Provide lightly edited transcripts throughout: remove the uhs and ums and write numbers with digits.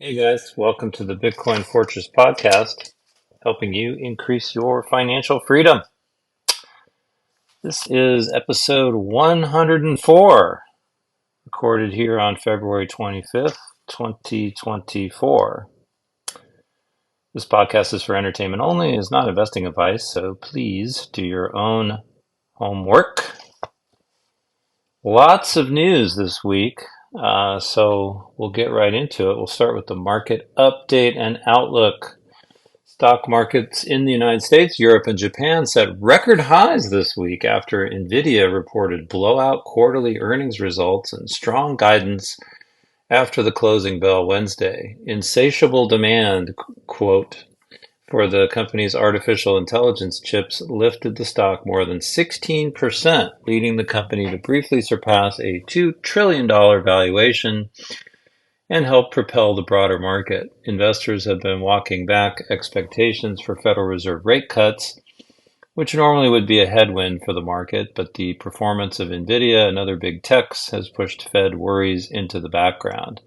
Hey guys, welcome to the Bitcoin Fortress podcast, helping you increase your financial freedom. This is episode 104, recorded here on February 25th, 2024. This podcast is for entertainment only, is not investing advice, so please do your own homework. Lots of news this week, so we'll get right into it. We'll start with the market update and outlook. Stock markets in the United States, Europe, and Japan set record highs this week after Nvidia reported blowout quarterly earnings results and strong guidance after the closing bell Wednesday. Insatiable demand, quote, for the company's artificial intelligence chips lifted the stock more than 16%, leading the company to briefly surpass a $2 trillion valuation and help propel the broader market. Investors have been walking back expectations for Federal Reserve rate cuts, which normally would be a headwind for the market, but the performance of Nvidia and other big techs has pushed Fed worries into the background.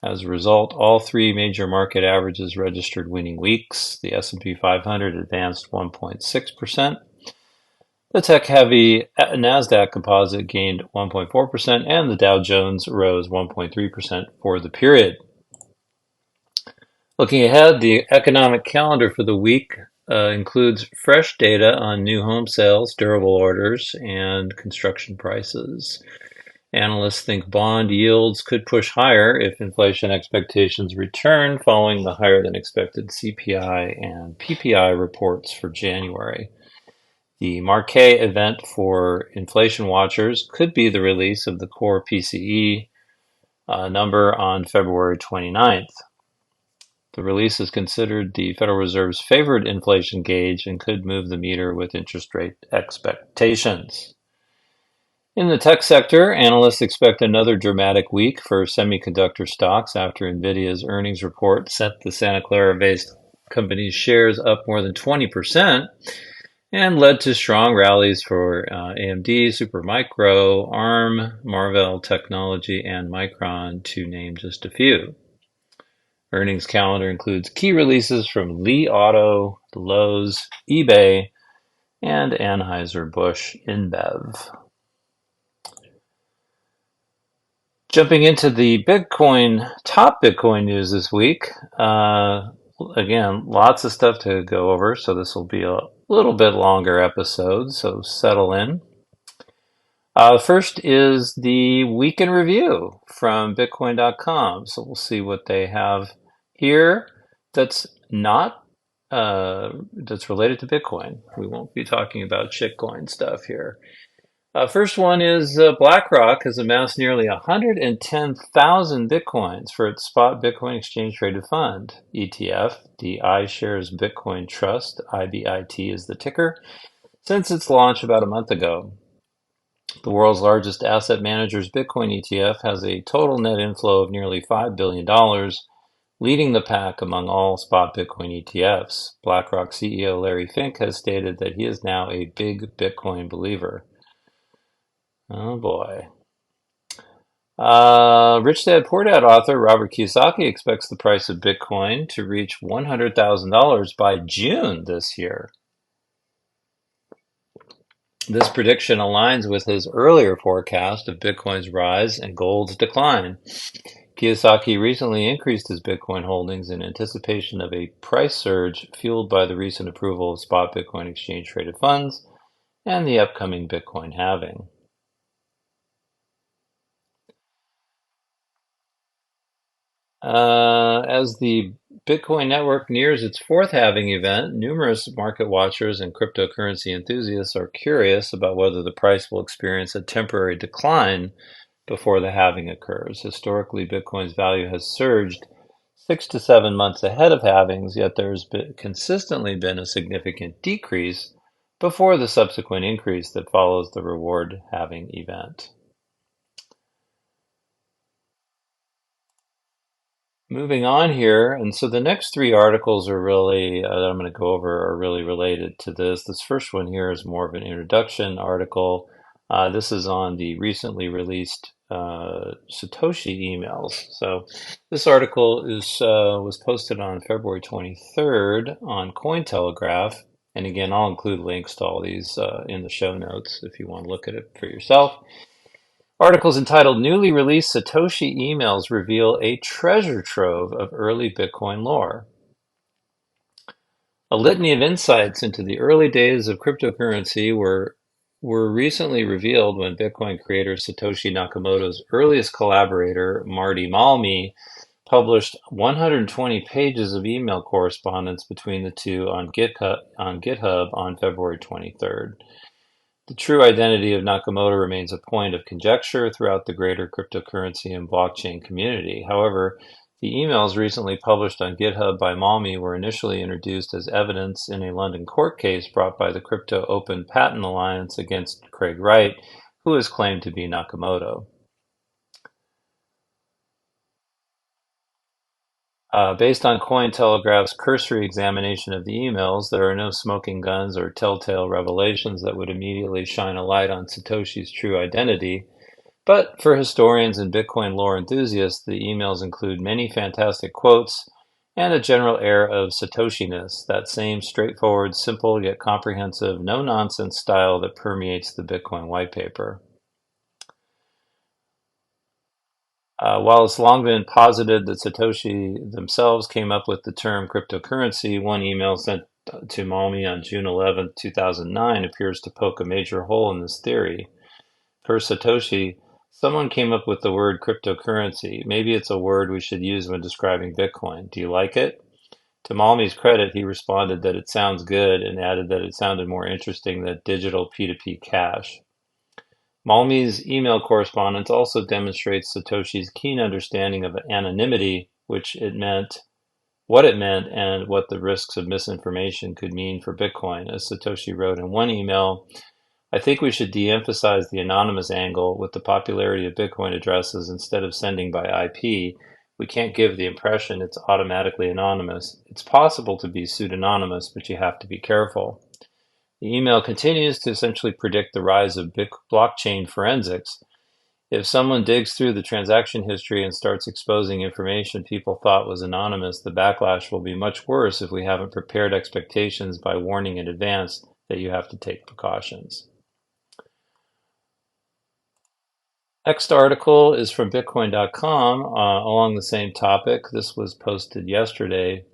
As a result, all three major market averages registered winning weeks. The S&P 500 advanced 1.6%. The tech-heavy Nasdaq Composite gained 1.4%, and the Dow Jones rose 1.3% for the period. Looking ahead, the economic calendar for the week includes fresh data on new home sales, durable orders, and construction prices. Analysts think bond yields could push higher if inflation expectations return following the higher-than-expected CPI and PPI reports for January. The marquee event for inflation watchers could be the release of the core PCE number on February 29th. The release is considered the Federal Reserve's favored inflation gauge and could move the meter with interest rate expectations. In the tech sector, analysts expect another dramatic week for semiconductor stocks after Nvidia's earnings report sent the Santa Clara-based company's shares up more than 20%. And led to strong rallies for AMD, Supermicro, ARM, Marvell Technology, and Micron, to name just a few. Earnings calendar includes key releases from Li Auto, Lowe's, eBay, and Anheuser-Busch InBev. Jumping into the top Bitcoin news this week. Again, lots of stuff to go over, so this will be a little bit longer episode, so settle in. First is the week in review from Bitcoin.com. So we'll see what they have here that's not that's related to Bitcoin. We won't be talking about shitcoin stuff here. First one is BlackRock has amassed nearly 110,000 Bitcoins for its spot Bitcoin exchange traded fund ETF, the iShares Bitcoin Trust, IBIT is the ticker, since its launch about a month ago. The world's largest asset manager's Bitcoin ETF has a total net inflow of nearly $5 billion, leading the pack among all spot Bitcoin ETFs. BlackRock CEO Larry Fink has stated that he is now a big Bitcoin believer. Oh boy. Rich Dad Poor Dad author Robert Kiyosaki expects the price of Bitcoin to reach $100,000 by June this year. This prediction aligns with his earlier forecast of Bitcoin's rise and gold's decline. Kiyosaki recently increased his Bitcoin holdings in anticipation of a price surge fueled by the recent approval of spot Bitcoin exchange traded funds and the upcoming Bitcoin halving. As the Bitcoin network nears its fourth halving event, numerous market watchers and cryptocurrency enthusiasts are curious about whether the price will experience a temporary decline before the halving occurs. Historically, Bitcoin's value has surged 6 to 7 months ahead of halvings, yet there's consistently been a significant decrease before the subsequent increase that follows the reward halving event. Moving on here, and so the next three articles are really that I'm going to go over are really related to this. This first one here is more of an introduction article. This is on the recently released Satoshi emails. So this article was posted on February 23rd on Cointelegraph. And again, I'll include links to all these in the show notes if you want to look at it for yourself. Articles entitled Newly Released Satoshi Emails Reveal a Treasure Trove of Early Bitcoin Lore. A litany of insights into the early days of cryptocurrency were recently revealed when Bitcoin creator Satoshi Nakamoto's earliest collaborator, Marty Malmi, published 120 pages of email correspondence between the two on GitHub on February 23rd. The true identity of Nakamoto remains a point of conjecture throughout the greater cryptocurrency and blockchain community. However, the emails recently published on GitHub by Malmi were initially introduced as evidence in a London court case brought by the Crypto Open Patent Alliance against Craig Wright, who is claimed to be Nakamoto. Based on Cointelegraph's cursory examination of the emails, there are no smoking guns or telltale revelations that would immediately shine a light on Satoshi's true identity. But for historians and Bitcoin lore enthusiasts, the emails include many fantastic quotes and a general air of Satoshiness, that same straightforward, simple, yet comprehensive, no-nonsense style that permeates the Bitcoin white paper. While it's long been posited that Satoshi themselves came up with the term cryptocurrency, one email sent to Malmi on June 11, 2009 appears to poke a major hole in this theory. Per Satoshi, someone came up with the word cryptocurrency. Maybe it's a word we should use when describing Bitcoin. Do you like it? To Malmi's credit, he responded that it sounds good and added that it sounded more interesting than digital P2P cash. Malmi's email correspondence also demonstrates Satoshi's keen understanding of anonymity, what it meant, and what the risks of misinformation could mean for Bitcoin. As Satoshi wrote in one email, I think we should de-emphasize the anonymous angle. With the popularity of Bitcoin addresses, instead of sending by IP, we can't give the impression it's automatically anonymous. It's possible to be pseudonymous, but you have to be careful. The email continues to essentially predict the rise of blockchain forensics. If someone digs through the transaction history and starts exposing information people thought was anonymous, the backlash will be much worse if we haven't prepared expectations by warning in advance that you have to take precautions. Next article is from Bitcoin.com along the same topic. This was posted yesterday.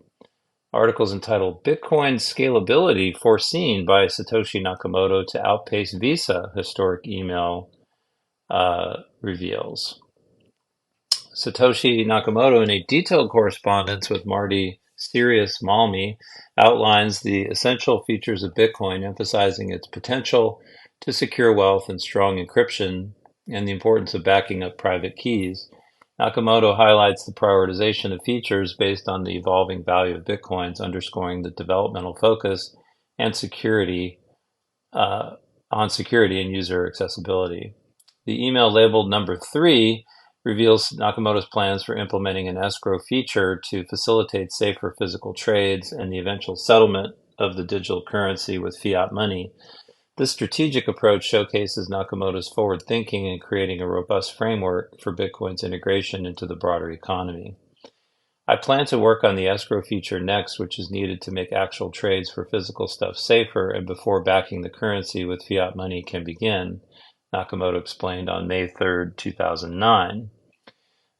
Articles entitled Bitcoin Scalability Foreseen by Satoshi Nakamoto to Outpace Visa, Historic Email Reveals. Satoshi Nakamoto, in a detailed correspondence with Marty Sirius Malmi, outlines the essential features of Bitcoin, emphasizing its potential to secure wealth and strong encryption and the importance of backing up private keys. Nakamoto highlights the prioritization of features based on the evolving value of Bitcoins, underscoring the developmental focus and security on security and user accessibility. The email labeled number 3 reveals Nakamoto's plans for implementing an escrow feature to facilitate safer physical trades and the eventual settlement of the digital currency with fiat money. This strategic approach showcases Nakamoto's forward thinking in creating a robust framework for Bitcoin's integration into the broader economy. I plan to work on the escrow feature next, which is needed to make actual trades for physical stuff safer and before backing the currency with fiat money can begin, Nakamoto explained on May 3, 2009.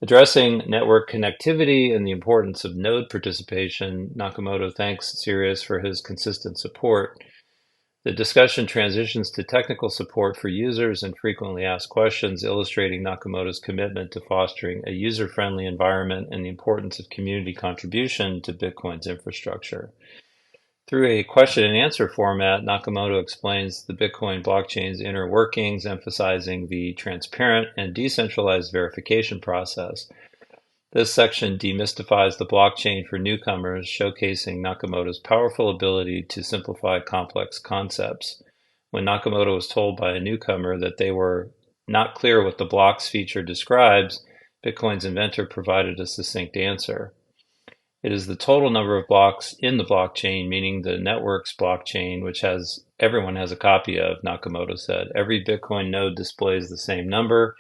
Addressing network connectivity and the importance of node participation, Nakamoto thanks Sirius for his consistent support. The discussion transitions to technical support for users and frequently asked questions, illustrating Nakamoto's commitment to fostering a user-friendly environment and the importance of community contribution to Bitcoin's infrastructure. Through a question and answer format, Nakamoto explains the Bitcoin blockchain's inner workings, emphasizing the transparent and decentralized verification process. This section demystifies the blockchain for newcomers, showcasing Nakamoto's powerful ability to simplify complex concepts. When Nakamoto was told by a newcomer that they were not clear what the blocks feature describes, Bitcoin's inventor provided a succinct answer. It is the total number of blocks in the blockchain, meaning the network's blockchain, which everyone has a copy of, Nakamoto said. Every Bitcoin node displays the same number,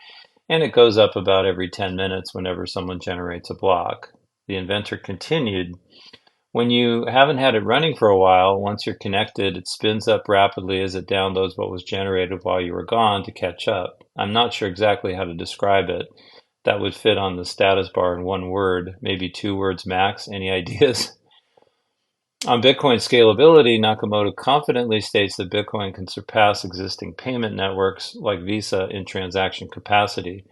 and it goes up about every 10 minutes whenever someone generates a block. The inventor continued, when you haven't had it running for a while, once you're connected, it spins up rapidly as it downloads what was generated while you were gone to catch up. I'm not sure exactly how to describe it. That would fit on the status bar in one word, maybe 2 words max. Any ideas? On Bitcoin scalability, Nakamoto confidently states that Bitcoin can surpass existing payment networks like Visa in transaction capacity,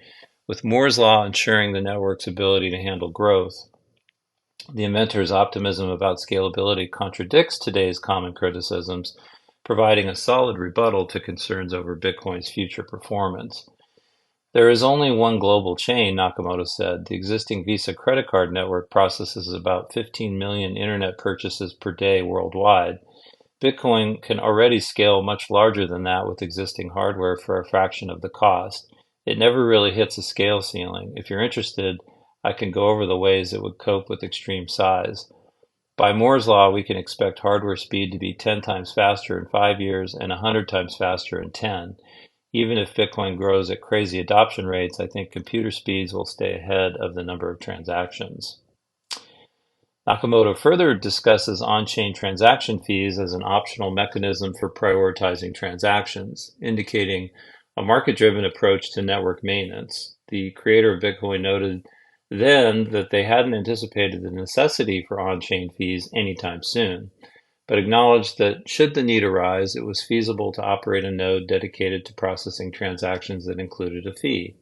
with Moore's Law ensuring the network's ability to handle growth. The inventor's optimism about scalability contradicts today's common criticisms, providing a solid rebuttal to concerns over Bitcoin's future performance. There is only one global chain, Nakamoto said. The existing Visa credit card network processes about 15 million internet purchases per day worldwide. Bitcoin can already scale much larger than that with existing hardware for a fraction of the cost. It never really hits a scale ceiling. If you're interested, I can go over the ways it would cope with extreme size. By Moore's Law, we can expect hardware speed to be 10 times faster in 5 years and 100 times faster in 10. Even if Bitcoin grows at crazy adoption rates, I think computer speeds will stay ahead of the number of transactions. Nakamoto further discusses on-chain transaction fees as an optional mechanism for prioritizing transactions, indicating a market-driven approach to network maintenance. The creator of Bitcoin noted then that they hadn't anticipated the necessity for on-chain fees anytime soon, but acknowledged that should the need arise, it was feasible to operate a node dedicated to processing transactions that included a fee.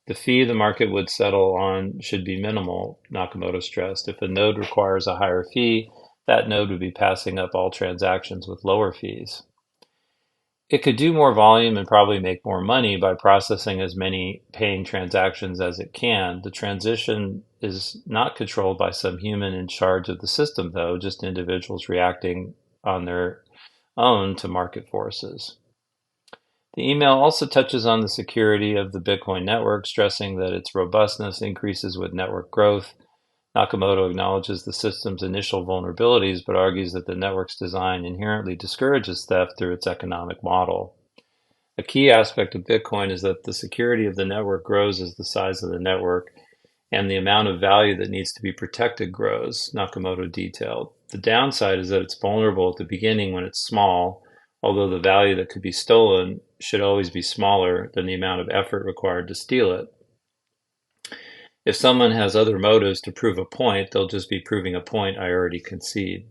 The fee the market would settle on should be minimal, Nakamoto stressed. If a node requires a higher fee, that node would be passing up all transactions with lower fees. It could do more volume and probably make more money by processing as many paying transactions as it can. The transition is not controlled by some human in charge of the system, though, just individuals reacting on their own to market forces. The email also touches on the security of the Bitcoin network, stressing that its robustness increases with network growth. Nakamoto acknowledges the system's initial vulnerabilities, but argues that the network's design inherently discourages theft through its economic model. A key aspect of Bitcoin is that the security of the network grows as the size of the network and the amount of value that needs to be protected grows, Nakamoto detailed. The downside is that it's vulnerable at the beginning when it's small, although the value that could be stolen should always be smaller than the amount of effort required to steal it. If someone has other motives to prove a point, they'll just be proving a point I already concede.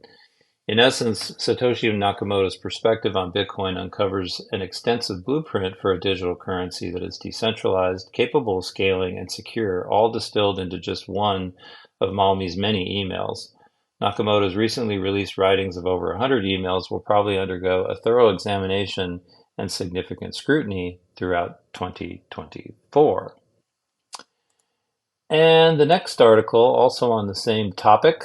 In essence, Satoshi Nakamoto's perspective on Bitcoin uncovers an extensive blueprint for a digital currency that is decentralized, capable of scaling, and secure, all distilled into just one of Malmi's many emails. Nakamoto's recently released writings of over 100 emails will probably undergo a thorough examination and significant scrutiny throughout 2024. And the next article, also on the same topic,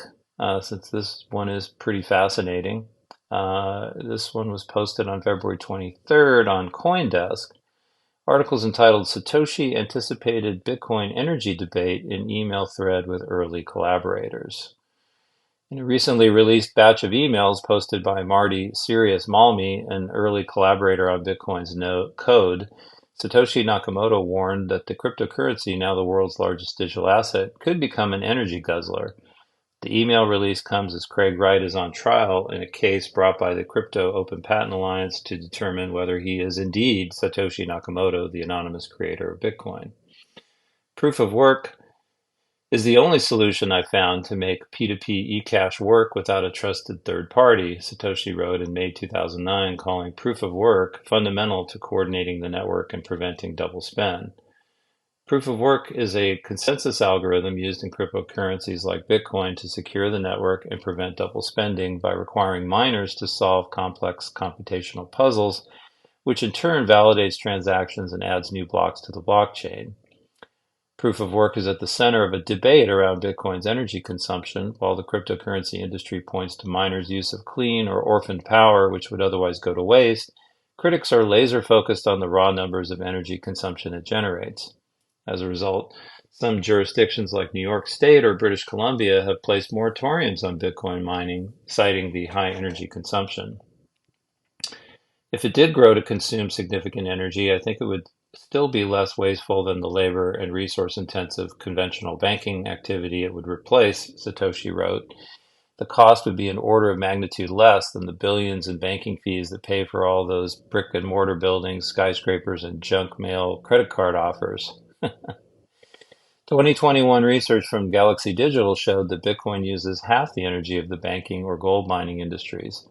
since this one is pretty fascinating. This one was posted on February 23rd on CoinDesk. Article's entitled Satoshi Anticipated Bitcoin Energy Debate in Email Thread with Early Collaborators. In a recently released batch of emails posted by Marty Sirius Malmi, an early collaborator on Bitcoin's code, Satoshi Nakamoto warned that the cryptocurrency, now the world's largest digital asset, could become an energy guzzler. The email release comes as Craig Wright is on trial in a case brought by the Crypto Open Patent Alliance to determine whether he is indeed Satoshi Nakamoto, the anonymous creator of Bitcoin. Proof of work is the only solution I found to make P2P eCash work without a trusted third party, Satoshi wrote in May 2009, calling proof of work fundamental to coordinating the network and preventing double spend. Proof of work is a consensus algorithm used in cryptocurrencies like Bitcoin to secure the network and prevent double spending by requiring miners to solve complex computational puzzles, which in turn validates transactions and adds new blocks to the blockchain. Proof of work is at the center of a debate around Bitcoin's energy consumption. While the cryptocurrency industry points to miners' use of clean or orphaned power, which would otherwise go to waste, critics are laser focused on the raw numbers of energy consumption it generates. As a result, some jurisdictions like New York State or British Columbia have placed moratoriums on Bitcoin mining, citing the high energy consumption. If it did grow to consume significant energy, I think it would still be less wasteful than the labor and resource-intensive conventional banking activity it would replace, Satoshi wrote. The cost would be an order of magnitude less than the billions in banking fees that pay for all those brick and mortar buildings, skyscrapers, and junk mail credit card offers. 2021 research from Galaxy Digital showed that Bitcoin uses half the energy of the banking or gold mining industries.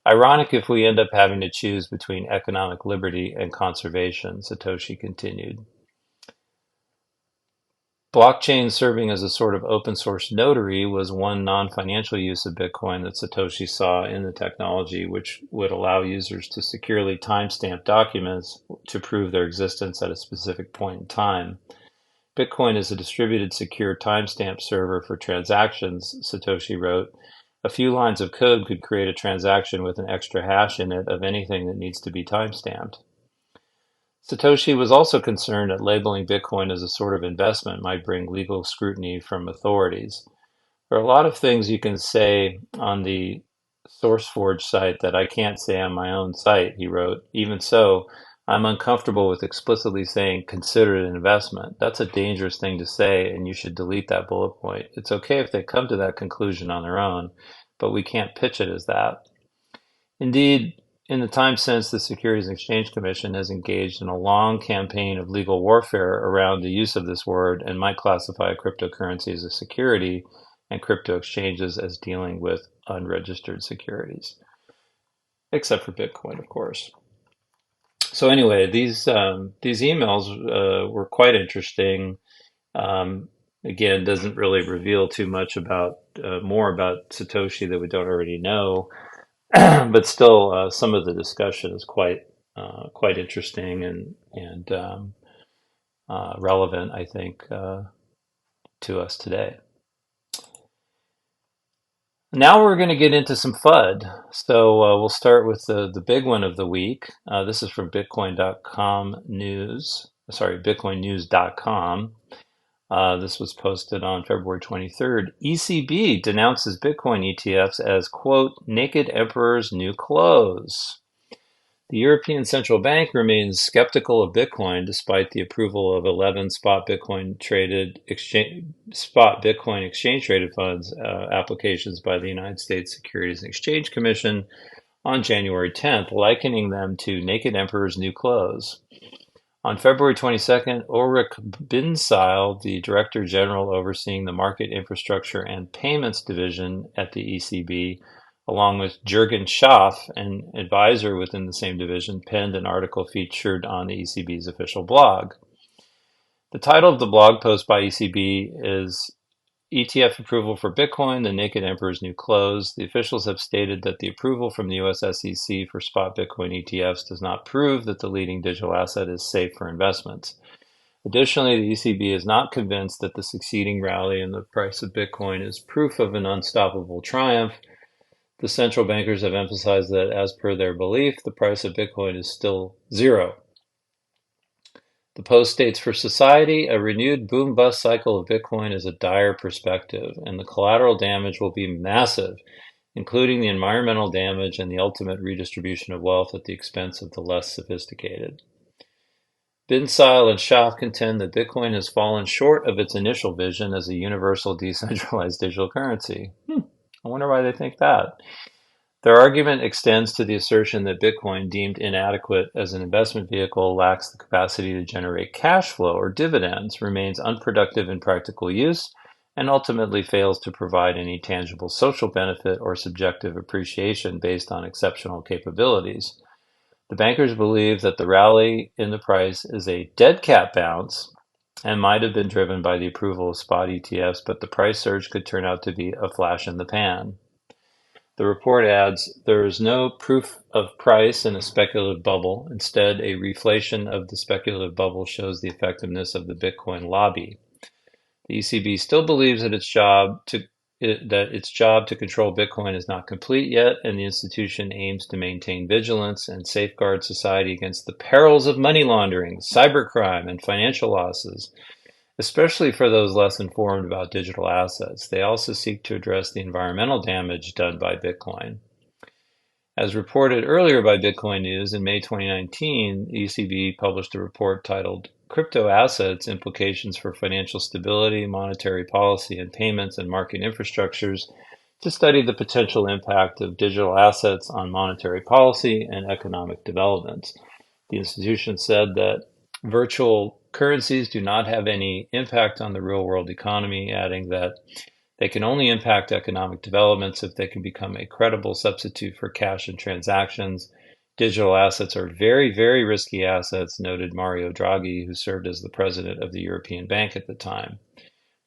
Ironic if we end up having to choose between economic liberty and conservation, Satoshi continued. Blockchain serving as a sort of open source notary was one non-financial use of Bitcoin that Satoshi saw in the technology, which would allow users to securely timestamp documents to prove their existence at a specific point in time. Bitcoin is a distributed secure timestamp server for transactions, Satoshi wrote. A few lines of code could create a transaction with an extra hash in it of anything that needs to be timestamped. Satoshi was also concerned that labeling Bitcoin as a sort of investment might bring legal scrutiny from authorities. There are a lot of things you can say on the SourceForge site that I can't say on my own site, he wrote. Even so, I'm uncomfortable with explicitly saying consider it an investment. That's a dangerous thing to say, and you should delete that bullet point. It's okay if they come to that conclusion on their own, but we can't pitch it as that. Indeed, in the time since, the Securities and Exchange Commission has engaged in a long campaign of legal warfare around the use of this word and might classify cryptocurrency as a security and crypto exchanges as dealing with unregistered securities, except for Bitcoin, of course. So anyway, these emails were quite interesting. Again, doesn't really reveal too much about more about Satoshi that we don't already know, but still, some of the discussion is quite interesting and relevant, I think, to us today. Now we're going to get into some FUD. So we'll start with the big one of the week. This is from Bitcoin.com news. Sorry, BitcoinNews.com. This was posted on February 23rd. ECB denounces Bitcoin ETFs as, quote, naked emperor's new clothes. The European Central Bank remains skeptical of Bitcoin despite the approval of 11 spot Bitcoin exchange traded funds applications by the United States Securities and Exchange Commission on January 10th, likening them to naked emperor's new clothes. On February 22nd, Ulrich Binsheil, the Director General overseeing the Market Infrastructure and Payments Division at the ECB, along with Jürgen Schaaf, an advisor within the same division, penned an article featured on the ECB's official blog. The title of the blog post by ECB is ETF approval for Bitcoin, the naked emperor's new clothes. The officials have stated that the approval from the US SEC for spot Bitcoin ETFs does not prove that the leading digital asset is safe for investments. Additionally, the ECB is not convinced that the succeeding rally in the price of Bitcoin is proof of an unstoppable triumph. The central bankers have emphasized that, as per their belief, the price of Bitcoin is still zero. The post states, for society, a renewed boom-bust cycle of Bitcoin is a dire perspective, and the collateral damage will be massive, including the environmental damage and the ultimate redistribution of wealth at the expense of the less sophisticated. Binsheil and Schaaf contend that Bitcoin has fallen short of its initial vision as a universal decentralized digital currency. I wonder why they think that. Their argument extends to the assertion that Bitcoin, deemed inadequate as an investment vehicle, lacks the capacity to generate cash flow or dividends, remains unproductive in practical use, and ultimately fails to provide any tangible social benefit or subjective appreciation based on exceptional capabilities. The bankers believe that the rally in the price is a dead cat bounce and might have been driven by the approval of spot ETFs, but the price surge could turn out to be a flash in the pan. The report adds, there is no proof of price in a speculative bubble. Instead, a reflation of the speculative bubble shows the effectiveness of the Bitcoin lobby. The ECB still believes that its job to control Bitcoin is not complete yet, and the institution aims to maintain vigilance and safeguard society against the perils of money laundering, cybercrime, and financial losses, especially for those less informed about digital assets. They also seek to address the environmental damage done by Bitcoin. As reported earlier by Bitcoin News, in May 2019, the ECB published a report titled Crypto Assets Implications for Financial Stability, Monetary Policy, and Payments and Market Infrastructures to study the potential impact of digital assets on monetary policy and economic developments. The institution said that virtual currencies do not have any impact on the real world economy, adding that they can only impact economic developments if they can become a credible substitute for cash and transactions. Digital assets are very, very risky assets, noted Mario Draghi, who served as the president of the European Bank at the time.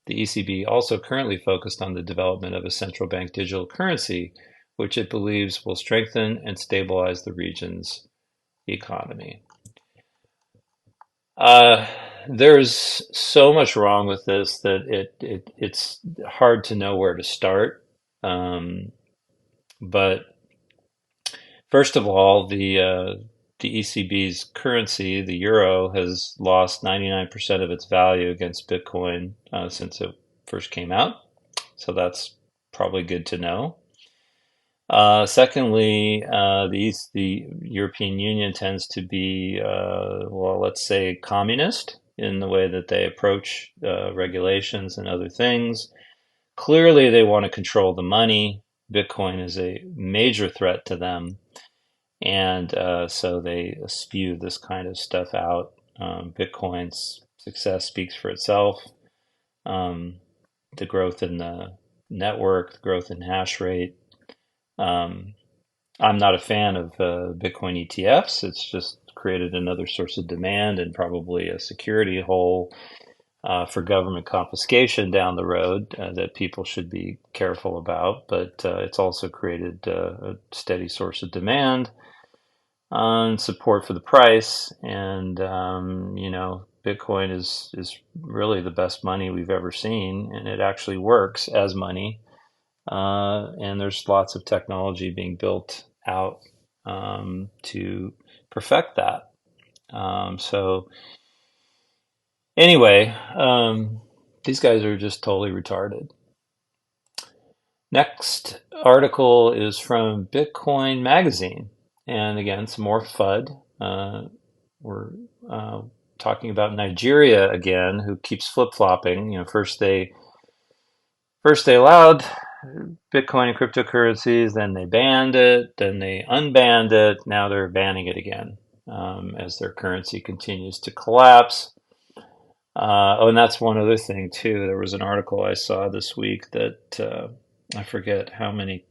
The ECB also currently focused on the development of a central bank digital currency, which it believes will strengthen and stabilize the region's economy. Uh, there's so much wrong with this that it's hard to know where to start. But first of all, the ECB's currency, the euro, has lost 99% of its value against Bitcoin since it first came out. So that's probably good to know. Secondly, the European Union tends to be, well, let's say, communist in the way that they approach regulations and other things. Clearly, they want to control the money. Bitcoin is a major threat to them, and so they spew this kind of stuff out. Bitcoin's success speaks for itself. Um, the growth in the network, the growth in hash rate. Um, I'm not a fan of Bitcoin ETFs. It's just created another source of demand and probably a security hole for government confiscation down the road that people should be careful about. But it's also created a steady source of demand and support for the price. And, Bitcoin is really the best money we've ever seen, and it actually works as money. And there's lots of technology being built out to perfect that. So anyway, these guys are just totally retarded. Next article is from Bitcoin Magazine. And again, some more FUD. We're talking about Nigeria again, who keeps flip-flopping. First they allowed Bitcoin and cryptocurrencies, then they banned it, then they unbanned it. Now they're banning it again as their currency continues to collapse. And that's one other thing too. There was an article I saw this week that I forget how many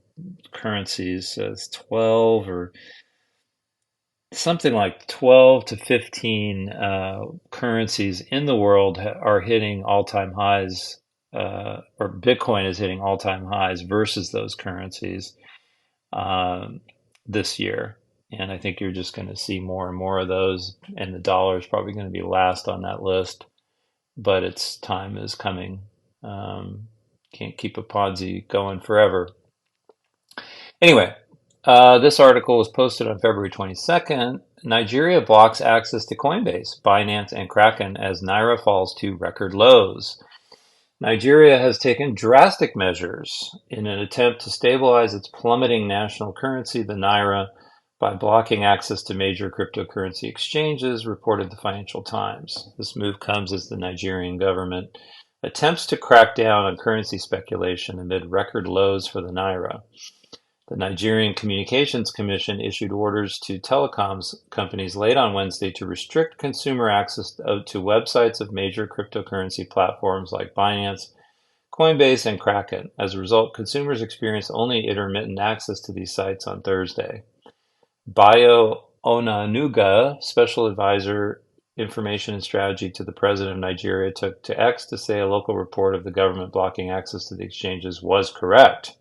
currencies, 12 or something like 12 to 15 currencies in the world are hitting all-time highs, or Bitcoin is hitting all-time highs versus those currencies this year. And I think you're just going to see more and more of those, and the dollar is probably going to be last on that list, but its time is coming. Can't keep a Ponzi going forever. Anyway, this article was posted on February 22nd. Nigeria blocks access to Coinbase, Binance, and Kraken as Naira falls to record lows. Nigeria has taken drastic measures in an attempt to stabilize its plummeting national currency, the Naira, by blocking access to major cryptocurrency exchanges, reported the Financial Times. This move comes as the Nigerian government attempts to crack down on currency speculation amid record lows for the Naira. The Nigerian Communications Commission issued orders to telecoms companies late on Wednesday to restrict consumer access to websites of major cryptocurrency platforms like Binance, Coinbase, and Kraken. As a result, consumers experienced only intermittent access to these sites on Thursday. Bayo Onanuga, special advisor, information and strategy to the president of Nigeria, took to X to say a local report of the government blocking access to the exchanges was correct.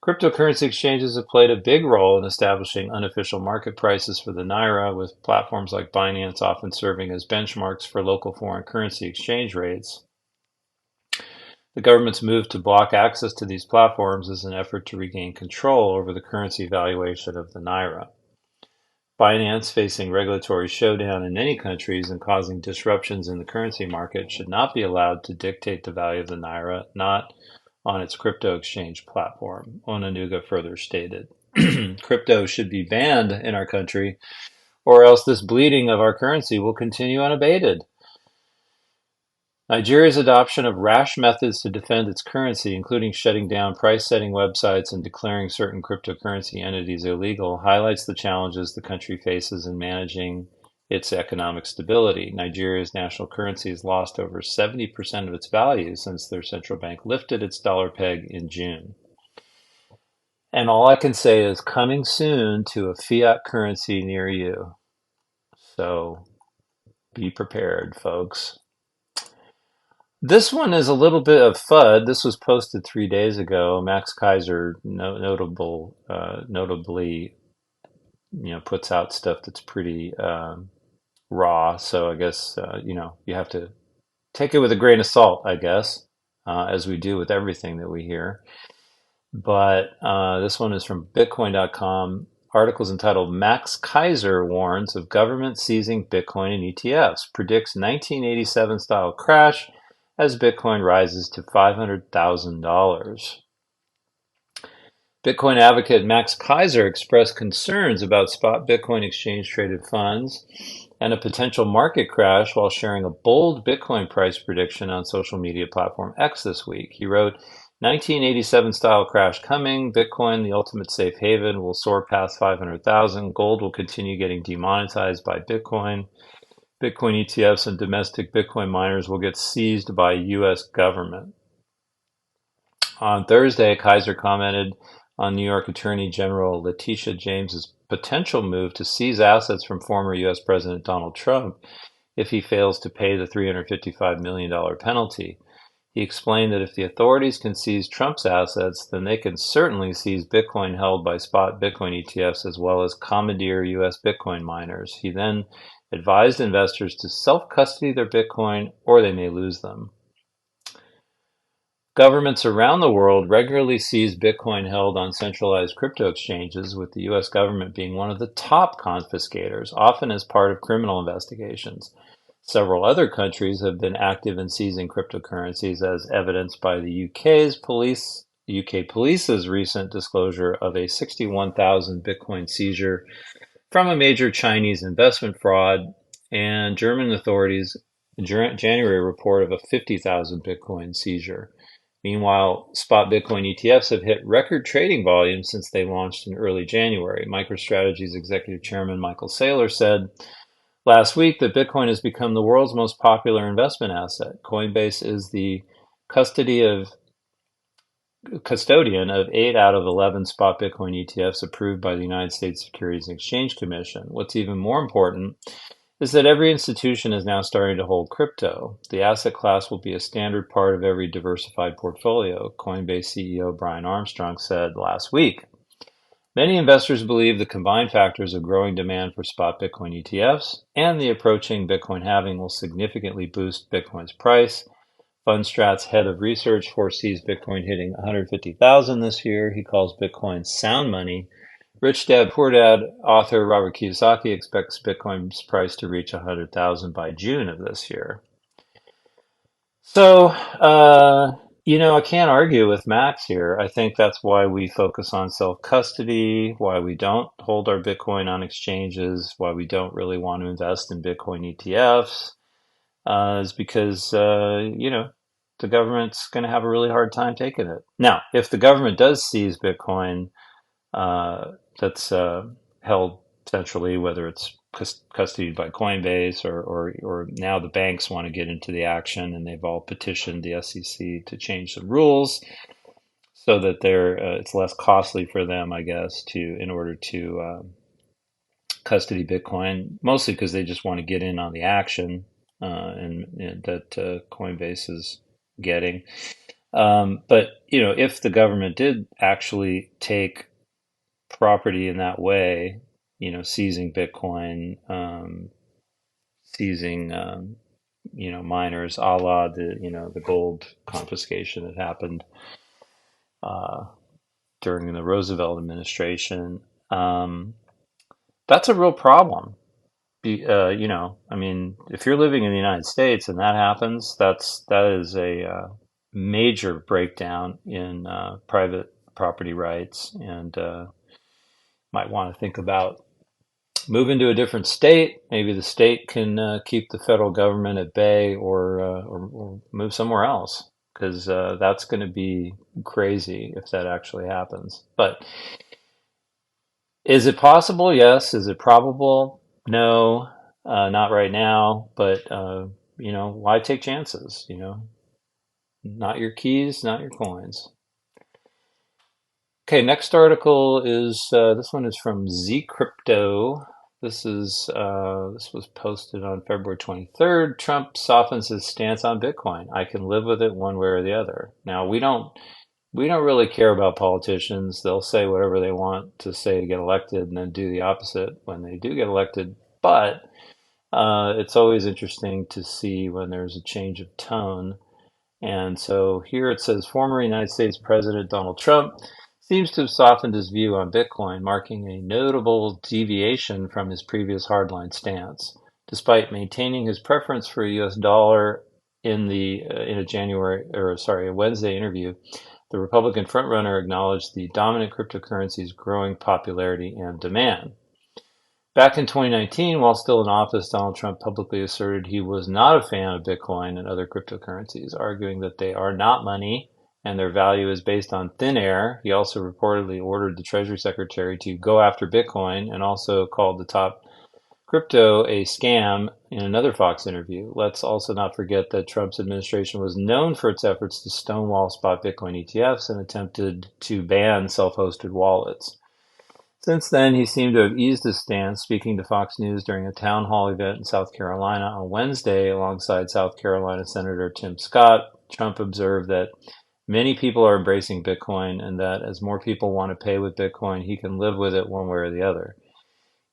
Cryptocurrency exchanges have played a big role in establishing unofficial market prices for the Naira, with platforms like Binance often serving as benchmarks for local foreign currency exchange rates. The government's move to block access to these platforms is an effort to regain control over the currency valuation of the Naira. Binance, facing regulatory showdown in many countries and causing disruptions in the currency market, should not be allowed to dictate the value of the Naira, not on its crypto exchange platform, Onanuga further stated. crypto should be banned in our country, or else this bleeding of our currency will continue unabated. Nigeria's adoption of rash methods to defend its currency, including shutting down price-setting websites and declaring certain cryptocurrency entities illegal, highlights the challenges the country faces in managing its economic stability. Nigeria's national currency has lost over 70% of its value since their central bank lifted its dollar peg in June. And all I can say is coming soon to a fiat currency near you. So be prepared, folks. This one is a little bit of FUD. This was posted 3 days ago. Max Keiser, notably, puts out stuff that's pretty raw. So I guess you have to take it with a grain of salt, I guess, as we do with everything that we hear. But this one is from Bitcoin.com. Articles entitled "Max Keiser Warns of Government Seizing Bitcoin and ETFs, Predicts 1987 Style Crash as Bitcoin Rises to $500,000." Bitcoin advocate Max Keiser expressed concerns about spot Bitcoin exchange-traded funds and a potential market crash while sharing a bold Bitcoin price prediction on social media platform X this week. He wrote, 1987 style crash coming. Bitcoin, the ultimate safe haven, will soar past 500,000. Gold will continue getting demonetized by Bitcoin. Bitcoin ETFs and domestic Bitcoin miners will get seized by U.S. government. On Thursday, Keiser commented on New York Attorney General Letitia James's potential move to seize assets from former U.S. President Donald Trump if he fails to pay the $355 million penalty. He explained that if the authorities can seize Trump's assets, then they can certainly seize Bitcoin held by spot Bitcoin ETFs as well as commandeer U.S. Bitcoin miners. He then advised investors to self-custody their Bitcoin or they may lose them. Governments around the world regularly seize Bitcoin held on centralized crypto exchanges, with the U.S. government being one of the top confiscators, often as part of criminal investigations. Several other countries have been active in seizing cryptocurrencies, as evidenced by the UK police's recent disclosure of a 61,000 Bitcoin seizure from a major Chinese investment fraud, and German authorities' January report of a 50,000 Bitcoin seizure. Meanwhile, spot Bitcoin ETFs have hit record trading volume since they launched in early January. MicroStrategy's executive chairman Michael Saylor said last week that Bitcoin has become the world's most popular investment asset. Coinbase is the custodian of 8 out of 11 spot Bitcoin ETFs approved by the United States Securities and Exchange Commission. What's even more important is that every institution is now starting to hold crypto. The asset class will be a standard part of every diversified portfolio, Coinbase CEO Brian Armstrong said last week. Many investors believe the combined factors of growing demand for spot Bitcoin ETFs and the approaching Bitcoin halving will significantly boost Bitcoin's price. Fundstrat's head of research foresees Bitcoin hitting 150,000 this year. He calls Bitcoin sound money. Rich Dad Poor Dad author Robert Kiyosaki expects Bitcoin's price to reach 100,000 by June of this year. So, I can't argue with Max here. I think that's why we focus on self-custody, why we don't hold our Bitcoin on exchanges, why we don't really want to invest in Bitcoin ETFs, is because, the government's going to have a really hard time taking it. Now, if the government does seize Bitcoin, that's held centrally, whether it's custodied by Coinbase or now the banks want to get into the action, and they've all petitioned the SEC to change some rules so that it's less costly for them, I guess, in order to custody Bitcoin, mostly because they just want to get in on the action and that Coinbase is getting. But if the government did actually take property in that way, seizing Bitcoin, seizing, miners, a la the gold confiscation that happened during the Roosevelt administration. That's a real problem. If you're living in the United States and that happens, that is a major breakdown in private property rights, and might want to think about moving to a different state. Maybe the state can keep the federal government at bay, or move somewhere else, because that's going to be crazy if that actually happens. But is it possible? Yes. Is it probable? No, not right now. But why take chances? Not your keys, not your coins. Okay, next article is this one is from Z Crypto. This was posted on February 23rd. Trump softens his stance on Bitcoin. I can live with it one way or the other. Now, we don't really care about politicians. They'll say whatever they want to say to get elected and then do the opposite when they do get elected. But it's always interesting to see when there's a change of tone. And so here it says former United States President Donald Trump seems to have softened his view on Bitcoin, marking a notable deviation from his previous hardline stance. Despite maintaining his preference for a US dollar in a Wednesday interview, the Republican frontrunner acknowledged the dominant cryptocurrency's growing popularity and demand. Back in 2019, while still in office, Donald Trump publicly asserted he was not a fan of Bitcoin and other cryptocurrencies, arguing that they are not money and their value is based on thin air. He also reportedly ordered the Treasury Secretary to go after Bitcoin and also called the top crypto a scam in another Fox interview. Let's also not forget that Trump's administration was known for its efforts to stonewall spot Bitcoin ETFs and attempted to ban self-hosted wallets. Since then, he seemed to have eased his stance, speaking to Fox News during a town hall event in South Carolina on Wednesday alongside South Carolina Senator Tim Scott. Trump observed that many people are embracing Bitcoin and that as more people want to pay with Bitcoin, he can live with it one way or the other.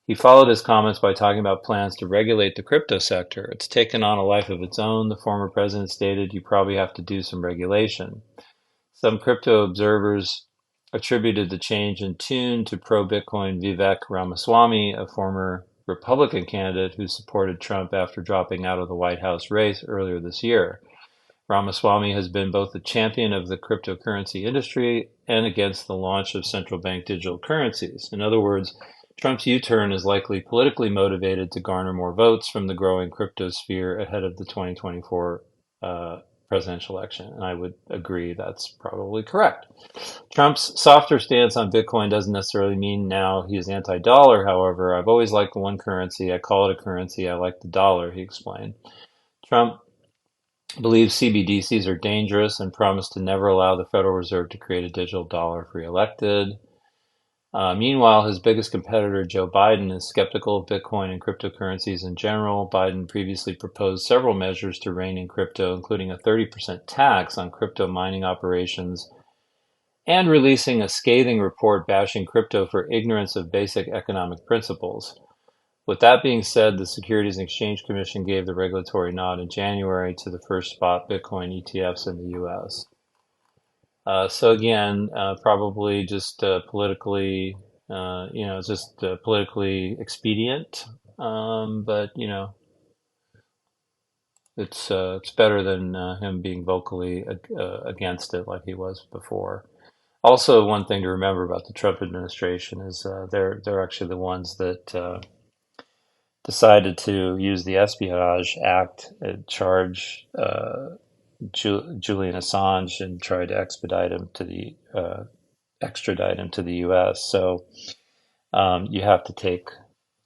He followed his comments by talking about plans to regulate the crypto sector. It's taken on a life of its own, the former president stated. You probably have to do some regulation. Some crypto observers attributed the change in tune to pro-Bitcoin Vivek Ramaswamy, a former Republican candidate who supported Trump after dropping out of the White House race earlier this year. Ramaswamy has been both a champion of the cryptocurrency industry and against the launch of central bank digital currencies. In other words, Trump's U-turn is likely politically motivated to garner more votes from the growing crypto sphere ahead of the 2024 presidential election. And I would agree that's probably correct. Trump's softer stance on Bitcoin doesn't necessarily mean now he is anti-dollar. However, I've always liked the one currency. I call it a currency. I like the dollar, he explained. Trump believes CBDCs are dangerous and promised to never allow the Federal Reserve to create a digital dollar if reelected. Meanwhile, his biggest competitor, Joe Biden, is skeptical of Bitcoin and cryptocurrencies in general. Biden previously proposed several measures to rein in crypto, including a 30% tax on crypto mining operations and releasing a scathing report bashing crypto for ignorance of basic economic principles. With that being said, the Securities and Exchange Commission gave the regulatory nod in January to the first spot Bitcoin ETFs in the U.S. So again, probably just politically, politically expedient. But it's better than him being vocally against it like he was before. Also, one thing to remember about the Trump administration is they're actually the ones that decided to use the Espionage Act and charge Julian Assange and tried to extradite him to the U.S. So you have to take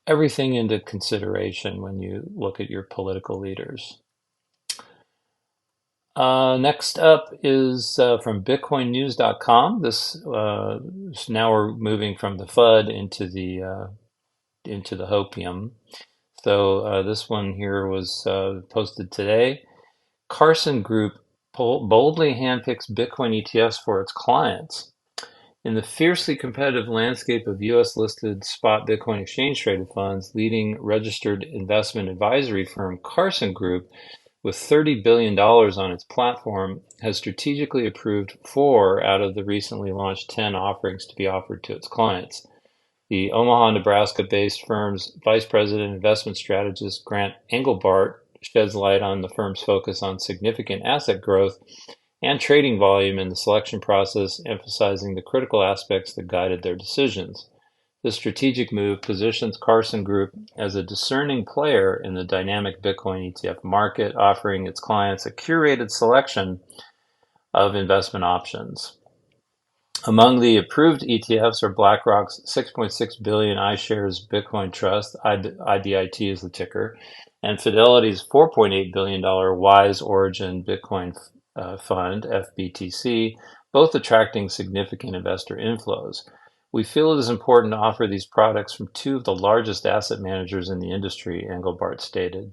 everything into consideration when you look at your political leaders. Next up is from BitcoinNews.com. Now we're moving from the FUD into the hopium. So this one here was posted today. Carson Group boldly handpicks Bitcoin ETFs for its clients. In the fiercely competitive landscape of U.S.-listed spot Bitcoin exchange-traded funds, leading registered investment advisory firm Carson Group, with $30 billion on its platform, has strategically approved 4 out of the recently launched 10 offerings to be offered to its clients. The Omaha, Nebraska-based firm's vice president investment strategist Grant Engelbart sheds light on the firm's focus on significant asset growth and trading volume in the selection process, emphasizing the critical aspects that guided their decisions. This strategic move positions Carson Group as a discerning player in the dynamic Bitcoin ETF market, offering its clients a curated selection of investment options. Among the approved ETFs are BlackRock's 6.6 billion iShares Bitcoin Trust, IBIT is the ticker, and Fidelity's $4.8 billion Wise Origin Bitcoin Fund, FBTC, both attracting significant investor inflows. We feel it is important to offer these products from two of the largest asset managers in the industry, Engelbart stated.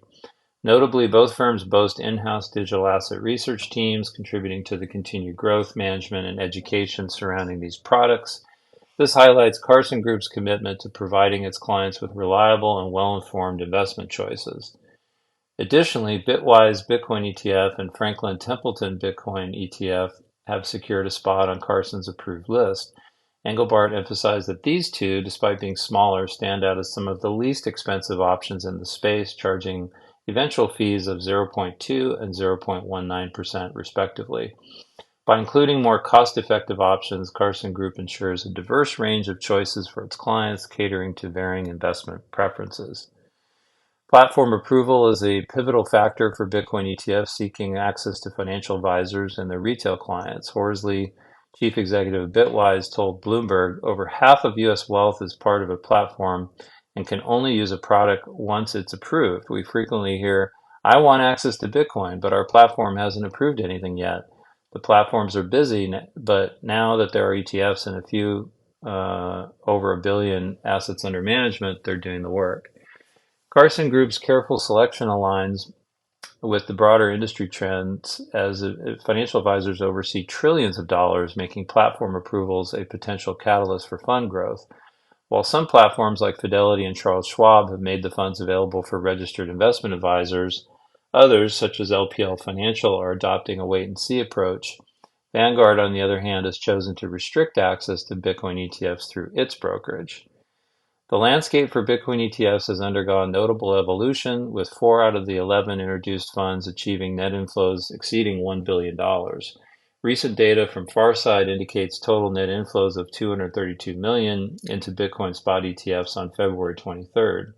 Notably, both firms boast in-house digital asset research teams contributing to the continued growth, management, and education surrounding these products. This highlights Carson Group's commitment to providing its clients with reliable and well-informed investment choices. Additionally, Bitwise Bitcoin ETF and Franklin Templeton Bitcoin ETF have secured a spot on Carson's approved list. Engelbart emphasized that these two, despite being smaller, stand out as some of the least expensive options in the space, charging eventual fees of 0.2 and 0.19% respectively. By including more cost-effective options, Carson Group ensures a diverse range of choices for its clients, catering to varying investment preferences. Platform approval is a pivotal factor for Bitcoin ETFs seeking access to financial advisors and their retail clients. Horsley, chief executive of Bitwise, told Bloomberg over half of U.S. wealth is part of a platform and can only use a product once it's approved. We frequently hear, I want access to Bitcoin, but our platform hasn't approved anything yet. The platforms are busy, but now that there are ETFs and a few over $1 billion assets under management, they're doing the work. Carson Group's careful selection aligns with the broader industry trends as financial advisors oversee trillions of dollars, making platform approvals a potential catalyst for fund growth. While some platforms like Fidelity and Charles Schwab have made the funds available for registered investment advisors, others, such as LPL Financial, are adopting a wait-and-see approach. Vanguard, on the other hand, has chosen to restrict access to Bitcoin ETFs through its brokerage. The landscape for Bitcoin ETFs has undergone notable evolution, with 4 out of the 11 introduced funds achieving net inflows exceeding $1 billion. Recent data from Farsight indicates total net inflows of $232 million into Bitcoin spot ETFs on February 23rd.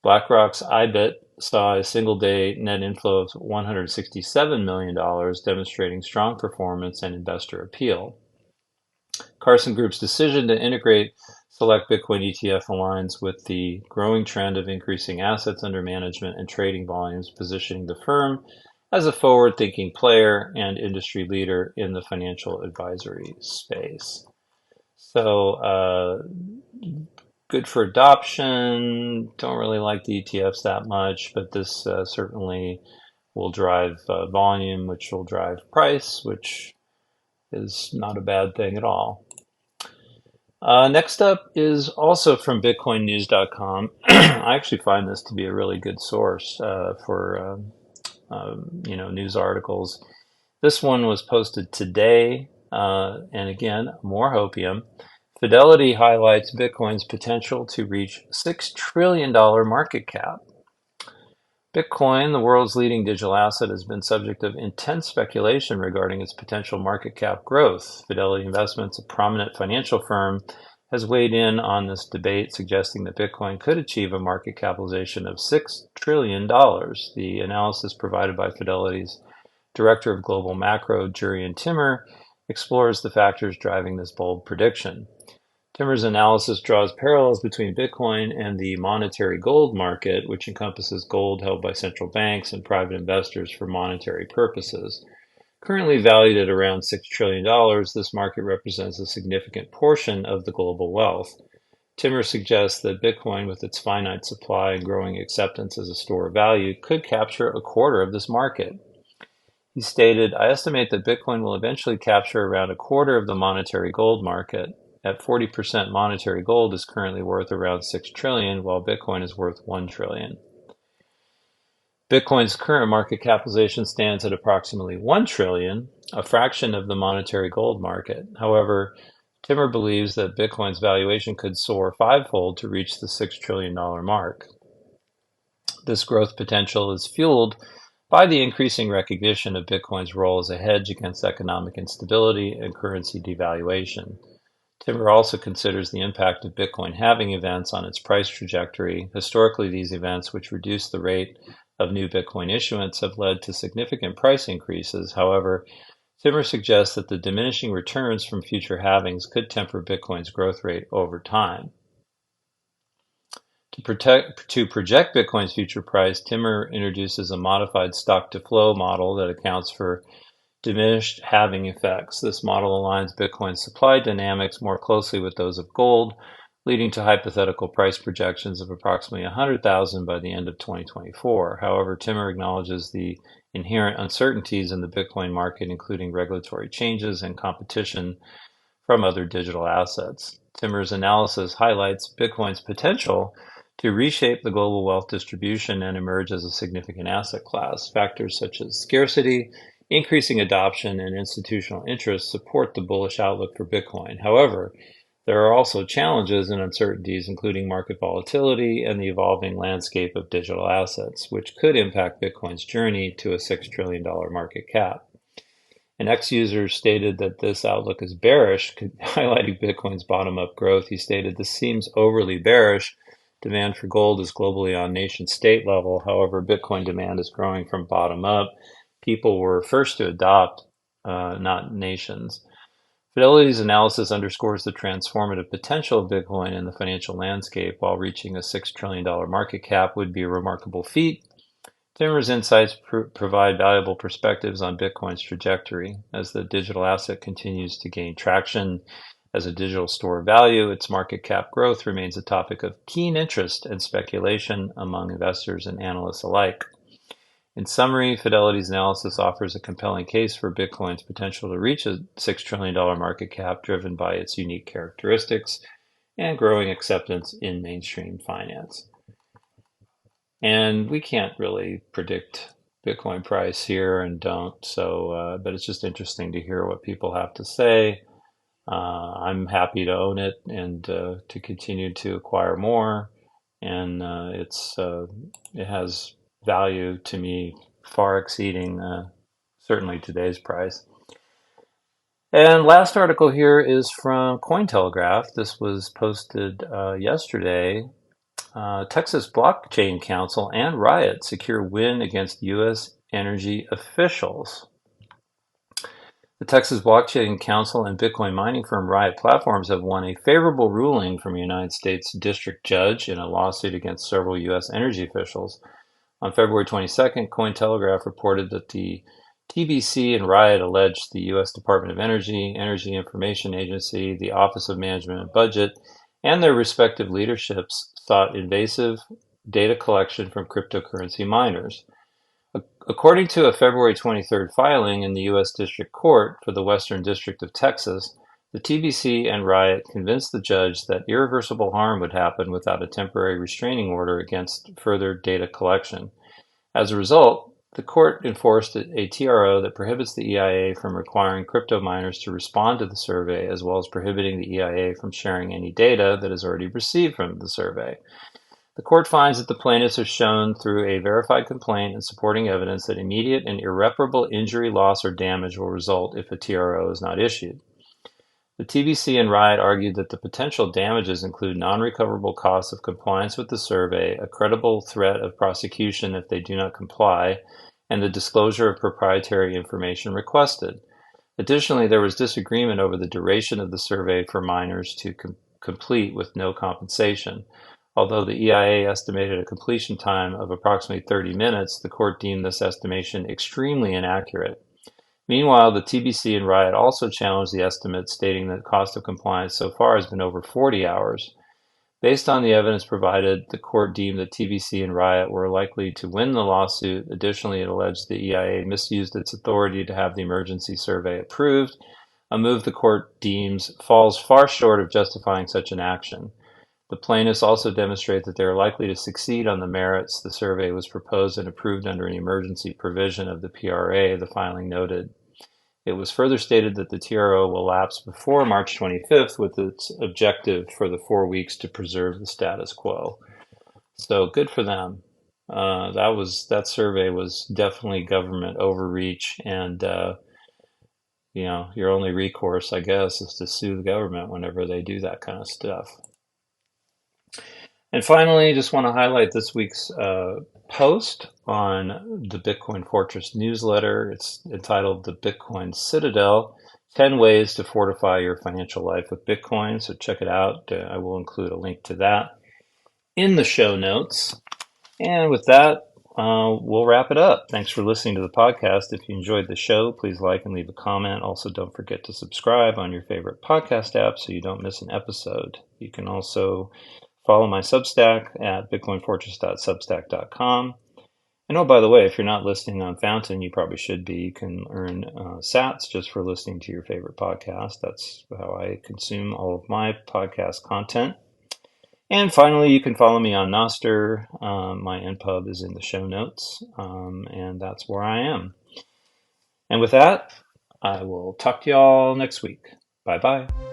BlackRock's IBIT saw a single-day net inflow of $167 million, demonstrating strong performance and investor appeal. Carson Group's decision to integrate select Bitcoin ETF aligns with the growing trend of increasing assets under management and trading volumes, positioning the firm as a forward-thinking player and industry leader in the financial advisory space. So, good for adoption. Don't really like the ETFs that much, but this certainly will drive volume, which will drive price, which is not a bad thing at all. Next up is also from BitcoinNews.com. I actually find this to be a really good source for news articles. This one was posted today, and again, more hopium. Fidelity highlights Bitcoin's potential to reach $6 trillion market cap. Bitcoin, the world's leading digital asset, has been subject of intense speculation regarding its potential market cap growth. Fidelity Investments, a prominent financial firm, has weighed in on this debate, suggesting that Bitcoin could achieve a market capitalization of $6 trillion. The analysis provided by Fidelity's Director of Global Macro, Jurian Timmer, explores the factors driving this bold prediction. Timmer's analysis draws parallels between Bitcoin and the monetary gold market, which encompasses gold held by central banks and private investors for monetary purposes. Currently valued at around $6 trillion, this market represents a significant portion of the global wealth. Timmer suggests that Bitcoin, with its finite supply and growing acceptance as a store of value, could capture a quarter of this market. He stated, I estimate that Bitcoin will eventually capture around a quarter of the monetary gold market. At 40%, monetary gold is currently worth around $6 trillion, while Bitcoin is worth $1 trillion. Bitcoin's current market capitalization stands at approximately $1 trillion, a fraction of the monetary gold market. However, Timmer believes that Bitcoin's valuation could soar fivefold to reach the $6 trillion mark. This growth potential is fueled by the increasing recognition of Bitcoin's role as a hedge against economic instability and currency devaluation. Timber also considers the impact of Bitcoin halving events on its price trajectory. Historically, these events, which reduce the rate of new Bitcoin issuance, have led to significant price increases. However, Timmer suggests that the diminishing returns from future halvings could temper Bitcoin's growth rate over time. To project Bitcoin's future price, Timmer introduces a modified stock-to-flow model that accounts for diminished halving effects. This model aligns Bitcoin's supply dynamics more closely with those of gold, leading to hypothetical price projections of approximately 100,000 by the end of 2024. However, Timmer acknowledges the inherent uncertainties in the Bitcoin market, including regulatory changes and competition from other digital assets. Timmer's analysis highlights Bitcoin's potential to reshape the global wealth distribution and emerge as a significant asset class. Factors such as scarcity, increasing adoption, and institutional interest support the bullish outlook for Bitcoin. However, there are also challenges and uncertainties, including market volatility and the evolving landscape of digital assets, which could impact Bitcoin's journey to a $6 trillion market cap. An ex-user stated that this outlook is bearish, highlighting Bitcoin's bottom-up growth. He stated, "This seems overly bearish. Demand for gold is globally on nation-state level. However, Bitcoin demand is growing from bottom-up. People were first to adopt, not nations." Fidelity's analysis underscores the transformative potential of Bitcoin in the financial landscape. While reaching a $6 trillion market cap would be a remarkable feat, Timmer's insights provide valuable perspectives on Bitcoin's trajectory. As the digital asset continues to gain traction as a digital store of value, its market cap growth remains a topic of keen interest and speculation among investors and analysts alike. In summary, Fidelity's analysis offers a compelling case for Bitcoin's potential to reach a $6 trillion market cap, driven by its unique characteristics and growing acceptance in mainstream finance. And we can't really predict Bitcoin price here and don't. So, but it's just interesting to hear what people have to say. I'm happy to own it and to continue to acquire more. And it has value to me far exceeding certainly today's price. And last article here is from Cointelegraph. This was posted yesterday. Texas Blockchain Council and Riot secure win against U.S. energy officials. The Texas Blockchain Council and Bitcoin mining firm Riot Platforms have won a favorable ruling from a United States district judge in a lawsuit against several U.S. energy officials. On February 22nd, Cointelegraph reported that the TBC and Riot alleged the U.S. Department of Energy, Energy Information Agency, the Office of Management and Budget, and their respective leaderships sought invasive data collection from cryptocurrency miners. According to a February 23rd filing in the U.S. District Court for the Western District of Texas, the TBC and Riot convinced the judge that irreversible harm would happen without a temporary restraining order against further data collection. As a result, the court enforced a TRO that prohibits the EIA from requiring crypto miners to respond to the survey, as well as prohibiting the EIA from sharing any data that is already received from the survey. The court finds that the plaintiffs have shown through a verified complaint and supporting evidence that immediate and irreparable injury, loss, or damage will result if a TRO is not issued. The TBC and Riot argued that the potential damages include non-recoverable costs of compliance with the survey, a credible threat of prosecution if they do not comply, and the disclosure of proprietary information requested. Additionally, there was disagreement over the duration of the survey for miners to complete with no compensation. Although the EIA estimated a completion time of approximately 30 minutes, the court deemed this estimation extremely inaccurate. Meanwhile, the TBC and Riot also challenged the estimate, stating that cost of compliance so far has been over 40 hours. Based on the evidence provided, the court deemed that TBC and Riot were likely to win the lawsuit. Additionally, it alleged the EIA misused its authority to have the emergency survey approved, a move the court deems falls far short of justifying such an action. The plaintiffs also demonstrate that they are likely to succeed on the merits. The survey was proposed and approved under an emergency provision of the PRA, the filing noted. It was further stated that the TRO will lapse before March 25th, with its objective for the 4 weeks to preserve the status quo. So good for them. That survey was definitely government overreach, and your only recourse, I guess, is to sue the government whenever they do that kind of stuff. And finally, just want to highlight this week's post on the Bitcoin Fortress newsletter. It's entitled The Bitcoin Citadel, 10 Ways to Fortify Your Financial Life with Bitcoin. So check it out. I will include a link to that in the show notes. And with that, we'll wrap it up. Thanks for listening to the podcast. If you enjoyed the show, please like and leave a comment. Also, don't forget to subscribe on your favorite podcast app so you don't miss an episode. You can also follow my Substack at bitcoinfortress.substack.com. And oh, by the way, if you're not listening on Fountain, you probably should be. You can earn sats just for listening to your favorite podcast. That's how I consume all of my podcast content. And finally, you can follow me on Nostr. My NPub is in the show notes, and that's where I am. And with that, I will talk to y'all next week. Bye-bye.